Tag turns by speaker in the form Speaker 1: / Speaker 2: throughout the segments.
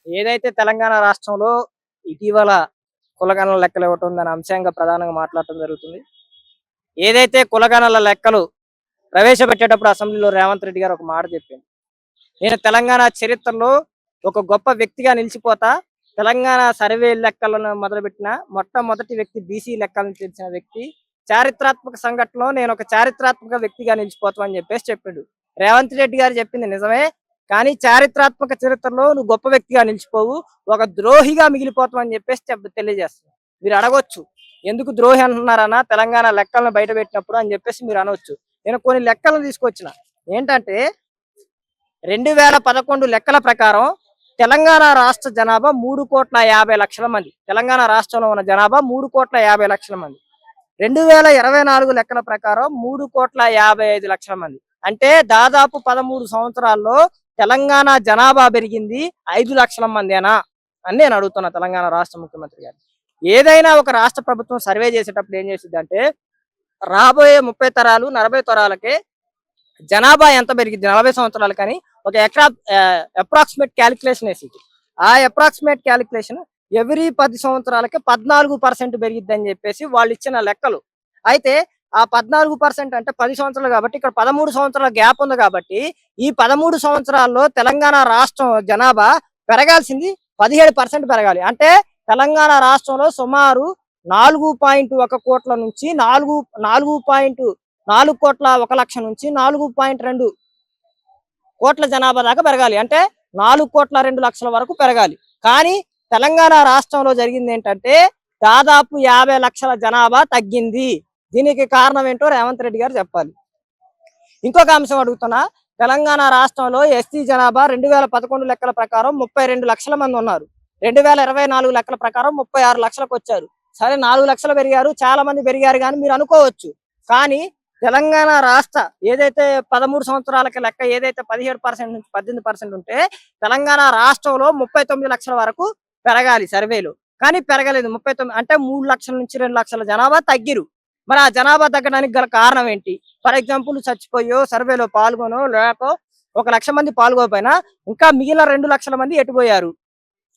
Speaker 1: ఏదైతే తెలంగాణ రాష్ట్రంలో ఇటీవల కులగణన లెక్కలు ఇవ్వటం దాని అంశంగా ప్రధానంగా మాట్లాడటం జరుగుతుంది. ఏదైతే కులగణన లెక్కలు ప్రవేశపెట్టేటప్పుడు అసెంబ్లీలో రేవంత్ రెడ్డి గారు ఒక మాట చెప్పింది. నేను తెలంగాణ చరిత్రలో ఒక గొప్ప వ్యక్తిగా నిలిచిపోతా. తెలంగాణ సర్వే లెక్కలను మొదలుపెట్టిన మొట్టమొదటి వ్యక్తి, బీసీ లెక్కలను తెలిసిన వ్యక్తి, చారిత్రాత్మక సంఘటనలో నేను ఒక చారిత్రాత్మక వ్యక్తిగా నిలిచిపోతాం అని చెప్పిండు. రేవంత్ రెడ్డి గారు చెప్పింది నిజమే, కానీ చారిత్రాత్మక చరిత్రలో నువ్వు గొప్ప వ్యక్తిగా నిలిచిపోవు, ఒక ద్రోహిగా మిగిలిపోతావు అని తెలియజేస్తుంది. మీరు అడగొచ్చు, ఎందుకు ద్రోహి అంటున్నారన్నా తెలంగాణ లెక్కలను బయట పెట్టినప్పుడు అని మీరు అనవచ్చు. నేను కొన్ని లెక్కలను తీసుకొచ్చిన. ఏంటంటే 2011 లెక్కల ప్రకారం తెలంగాణ రాష్ట్ర జనాభా 3,50,00,000 మంది. తెలంగాణ రాష్ట్రంలో ఉన్న జనాభా 3,50,00,000 మంది. 2024 లెక్కల ప్రకారం 3,55,00,000 మంది. అంటే దాదాపు 13 సంవత్సరాల్లో తెలంగాణ జనాభా పెరిగింది 5 లక్షల మందేనా అని నేను అడుగుతున్నా తెలంగాణ రాష్ట్ర ముఖ్యమంత్రి గారు. ఏదైనా ఒక రాష్ట్ర ప్రభుత్వం సర్వే చేసేటప్పుడు ఏం చేసిద్దంటే రాబోయే 30 తరాలు 40 తరాలకే జనాభా ఎంత పెరిగింది 40 సంవత్సరాలు కానీ ఒక అప్రాక్సిమేట్ క్యాలిక్యులేషన్ వేసింది. ఆ అప్రాక్సిమేట్ క్యాలిక్యులేషన్ ఎవ్రీ 10 సంవత్సరాలకి 14% పెరిగిద్ది అని వాళ్ళు ఇచ్చిన లెక్కలు. అయితే ఆ 14% అంటే 10 సంవత్సరాలు కాబట్టి ఇక్కడ 13 సంవత్సరాల గ్యాప్ ఉంది కాబట్టి ఈ 13 సంవత్సరాల్లో తెలంగాణ రాష్ట్రం జనాభా పెరగాల్సింది 17% పెరగాలి. అంటే తెలంగాణ రాష్ట్రంలో సుమారు 4.1 కోట్ల నుంచి 4 కోట్ల 1 లక్ష నుంచి 4.2 కోట్ల జనాభా దాకా పెరగాలి. అంటే 4,02,00,000 వరకు పెరగాలి. కానీ తెలంగాణ రాష్ట్రంలో జరిగింది ఏంటంటే దాదాపు 50 లక్షల జనాభా తగ్గింది. దీనికి కారణం ఏంటో రేవంత్ రెడ్డి గారు చెప్పాలి. ఇంకొక అంశం అడుగుతున్నా, తెలంగాణ రాష్ట్రంలో ఎస్టీ జనాభా 2011 లెక్కల ప్రకారం 32 లక్షల మంది ఉన్నారు. 2024 లెక్కల ప్రకారం 36 లక్షలకు వచ్చారు. సరే 4 లక్షలు పెరిగారు, చాలా మంది పెరిగారు కానీ మీరు అనుకోవచ్చు. కానీ తెలంగాణ రాష్ట్ర ఏదైతే 13 సంవత్సరాలకి లెక్క ఏదైతే 17% నుంచి 18% ఉంటే తెలంగాణ రాష్ట్రంలో 39 లక్షల వరకు పెరగాలి సర్వేలు, కానీ పెరగలేదు. 39 అంటే 3 లక్షల నుంచి 2 లక్షల జనాభా తగ్గిరు. మరి ఆ జనాభా తగ్గడానికి గల కారణం ఏంటి? ఫర్ ఎగ్జాంపుల్ చచ్చిపోయో, సర్వేలో పాల్గొనో, లేక 1 లక్ష మంది పాల్గొపోయినా ఇంకా మిగిలిన 2 లక్షల మంది ఎటుపోయారు.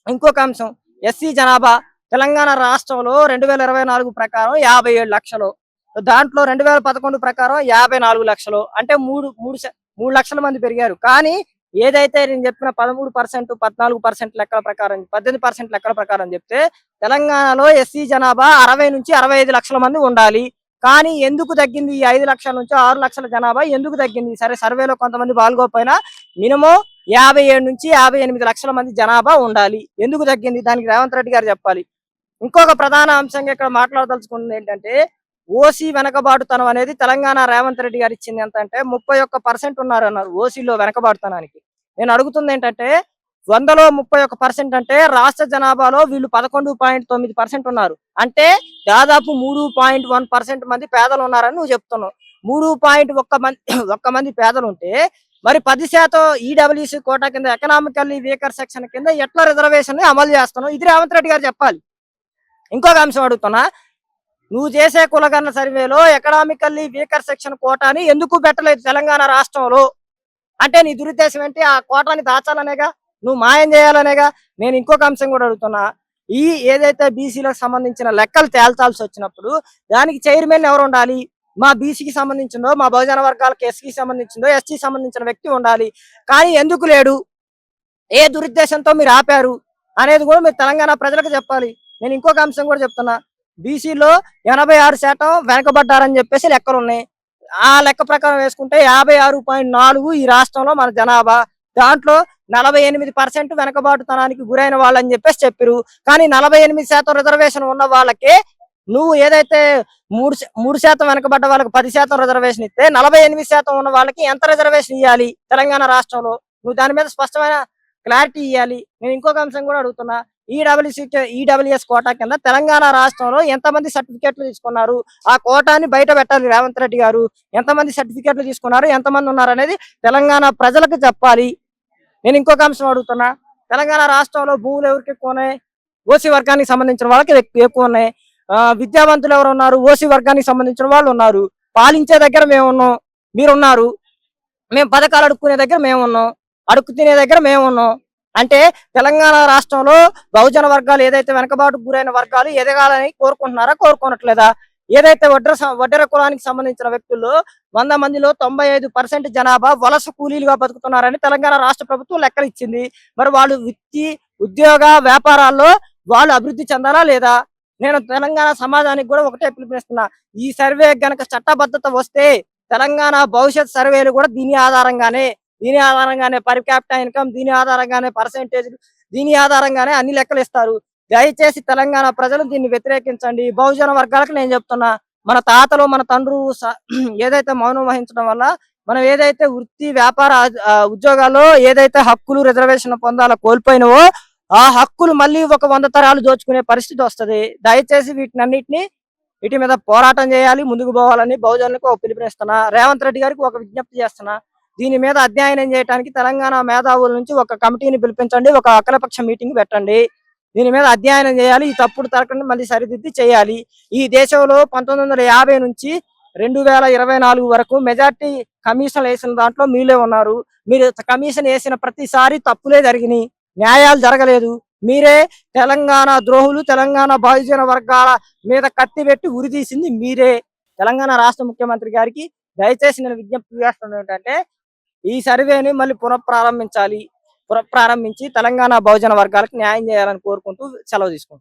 Speaker 1: ఇంకొక అంశం, ఎస్సీ జనాభా తెలంగాణ రాష్ట్రంలో 2024 ప్రకారం 57 లక్షలు, దాంట్లో 2011 ప్రకారం 54 లక్షలు, అంటే 3 లక్షల మంది పెరిగారు. కానీ ఏదైతే నేను చెప్పిన 13%, 14% లెక్కల ప్రకారం, 18% లెక్కల ప్రకారం చెప్తే తెలంగాణలో ఎస్సీ జనాభా 60 నుంచి 65 లక్షల మంది ఉండాలి. కానీ ఎందుకు తగ్గింది? ఈ 5 లక్షల నుంచి 6 లక్షల జనాభా ఎందుకు తగ్గింది? సరే సర్వేలో కొంతమంది పాల్గొపోయినా మినిమం 57 నుంచి 58 లక్షల మంది జనాభా ఉండాలి. ఎందుకు తగ్గింది? దానికి రేవంత్ రెడ్డి గారు చెప్పాలి. ఇంకొక ప్రధాన అంశంగా ఇక్కడ మాట్లాడదలుచుకున్నది ఏంటంటే ఓసీ వెనకబాటుతనం అనేది తెలంగాణ రేవంత్ రెడ్డి గారు ఇచ్చింది ఎంత అంటే 31% ఉన్నారన్నారు ఓసీలో వెనకబాటుతనానికి. నేను అడుగుతుంది ఏంటంటే 100లో 31% అంటే రాష్ట్ర జనాభాలో వీళ్ళు 11.9% ఉన్నారు. అంటే దాదాపు 3.1% మంది పేదలు ఉన్నారని నువ్వు చెప్తున్నావు. 3.1 మంది పేదలు ఉంటే మరి 10% ఈడబ్ల్యూసీ కోటా కింద ఎకనామికల్లీ వీకర్ సెక్షన్ కింద ఎట్లా రిజర్వేషన్ అమలు చేస్తున్నావు? ఇది రేవంత్ రెడ్డి గారు చెప్పాలి. ఇంకొక అంశం అడుగుతున్నా, నువ్వు చేసే కులగణన సర్వేలో ఎకనామికల్లీ వీకర్ సెక్షన్ కోటాని ఎందుకు పెట్టలేదు తెలంగాణ రాష్ట్రంలో? అంటే నీ దురుద్దేశం ఏంటి? ఆ కోటాని దాచాలనేగా, నువ్వు మాయం చేయాలనేగా. నేను ఇంకొక అంశం కూడా అడుగుతున్నా, ఈ ఏదైతే బీసీలకు సంబంధించిన లెక్కలు తేల్చాల్సి వచ్చినప్పుడు దానికి చైర్మన్ ఎవరు ఉండాలి? మా బీసీకి సంబంధించిందో, మా బహుజన వర్గాలకు ఎస్సీకి సంబంధించిందో, ఎస్టీ సంబంధించిన వ్యక్తి ఉండాలి. కానీ ఎందుకు లేడు? ఏ దురుద్దేశంతో మీరు ఆపారు అనేది కూడా మీరు తెలంగాణ ప్రజలకు చెప్పాలి. నేను ఇంకొక అంశం కూడా చెప్తున్నా, బీసీలో 86% వెనకబడ్డారని లెక్కలు ఉన్నాయి. ఆ లెక్క ప్రకారం వేసుకుంటే 56.4 ఈ రాష్ట్రంలో మన జనాభా. దాంట్లో 48% వెనకబాటుతనానికి గురైన వాళ్ళని చెప్పారు. కానీ 48% రిజర్వేషన్ ఉన్న వాళ్ళకి నువ్వు ఏదైతే 3% వెనకబడ్డ వాళ్ళకి 10% రిజర్వేషన్ ఇస్తే 48% ఉన్న వాళ్ళకి ఎంత రిజర్వేషన్ ఇవ్వాలి తెలంగాణ రాష్ట్రంలో? నువ్వు దాని మీద స్పష్టమైన క్లారిటీ ఇవ్వాలి. నేను ఇంకొక అంశం కూడా అడుగుతున్నా, ఈడబ్ల్యూఎస్ కోటా కింద తెలంగాణ రాష్ట్రంలో ఎంతమంది సర్టిఫికేట్లు తీసుకున్నారు? ఆ కోటాని బయట పెట్టాలి రేవంత్ రెడ్డి గారు. ఎంతమంది సర్టిఫికేట్లు తీసుకున్నారు, ఎంతమంది ఉన్నారు అనేది తెలంగాణ ప్రజలకు చెప్పాలి. నేను ఇంకొక అంశం అడుగుతున్నా, తెలంగాణ రాష్ట్రంలో భూములు ఎవరికి ఎక్కువ ఉన్నాయి? ఓసీ వర్గానికి సంబంధించిన వాళ్ళకి ఎక్కువ ఉన్నాయి. విద్యావంతులు ఎవరు ఉన్నారు? ఓసీ వర్గానికి సంబంధించిన వాళ్ళు ఉన్నారు. పాలించే దగ్గర మేము ఉన్నాం, మీరున్నారు. మేము పథకాలు అడుక్కునే దగ్గర మేము ఉన్నాం, అడుక్కు తినే దగ్గర మేము ఉన్నాం. అంటే తెలంగాణ రాష్ట్రంలో బహుజన వర్గాలు ఏదైతే వెనకబాటుకు గురైన వర్గాలు ఎదగాలని కోరుకుంటున్నారా, కోరుకోనట్లేదా? ఏదైతే వడ్డెర కులానికి సంబంధించిన వ్యక్తుల్లో 100 మందిలో 95% జనాభా వలస కూలీలుగా బతుకుతున్నారని తెలంగాణ రాష్ట్ర ప్రభుత్వం లెక్కలు ఇచ్చింది. మరి వాళ్ళు వృత్తి, ఉద్యోగ, వ్యాపారాల్లో వాళ్ళు అభివృద్ధి చెందాలా లేదా? నేను తెలంగాణ సమాజానికి కూడా ఒకటే పిలుపునిస్తున్నా, ఈ సర్వే గనక చట్టబద్ధత వస్తే తెలంగాణ భవిష్యత్ సర్వేలు కూడా దీని ఆధారంగానే పర్ క్యాపిటా ఇన్కమ్, దీని ఆధారంగానే పర్సెంటేజ్, దీని ఆధారంగానే అన్ని లెక్కలు ఇస్తారు. దయచేసి తెలంగాణ ప్రజలు దీన్ని వ్యతిరేకించండి. బహుజన వర్గాలకు నేను చెప్తున్నా, మన తాతలు మన తండ్రు ఏదైతే మౌనం వహించడం వల్ల మనం ఏదైతే వృత్తి వ్యాపార ఉద్యోగాల్లో ఏదైతే హక్కులు రిజర్వేషన్ పొందాలో కోల్పోయినవో ఆ హక్కులు మళ్ళీ ఒక 100 తరాలు దోచుకునే పరిస్థితి వస్తది. దయచేసి వీటి మీద పోరాటం చేయాలి, ముందుకు పోవాలని బహుజనులకు ఒక పిలుపునిస్తున్నా. రేవంత్ రెడ్డి గారికి ఒక విజ్ఞప్తి చేస్తున్నా, దీని మీద అధ్యయనం చేయడానికి తెలంగాణ మేధావుల నుంచి ఒక కమిటీని పిలిపించండి, ఒక అఖిలపక్ష మీటింగ్ పెట్టండి. దీని మీద అధ్యయనం చేయాలి, ఈ తప్పుడు తరగతిని మళ్ళీ సరిదిద్ది చేయాలి. ఈ దేశంలో 1950 నుంచి 2024 వరకు మెజార్టీ కమిషన్ వేసిన దాంట్లో మీరే ఉన్నారు. మీరు కమిషన్ వేసిన ప్రతిసారి తప్పులే జరిగినాయి, న్యాయాలు జరగలేదు. మీరే తెలంగాణ ద్రోహులు, తెలంగాణ బహుజన వర్గాల మీద కత్తి పెట్టి ఉరితీసింది మీరే. తెలంగాణ రాష్ట్ర ముఖ్యమంత్రి గారికి దయచేసి నేను విజ్ఞప్తి చేస్తున్నాను ఏంటంటే, ఈ సర్వేని మళ్ళీ పునఃప్రారంభించి తెలంగాణ బహుజన వర్గాలకు న్యాయం చేయాలని కోరుకుంటూ సెలవు తీసుకుంటాను.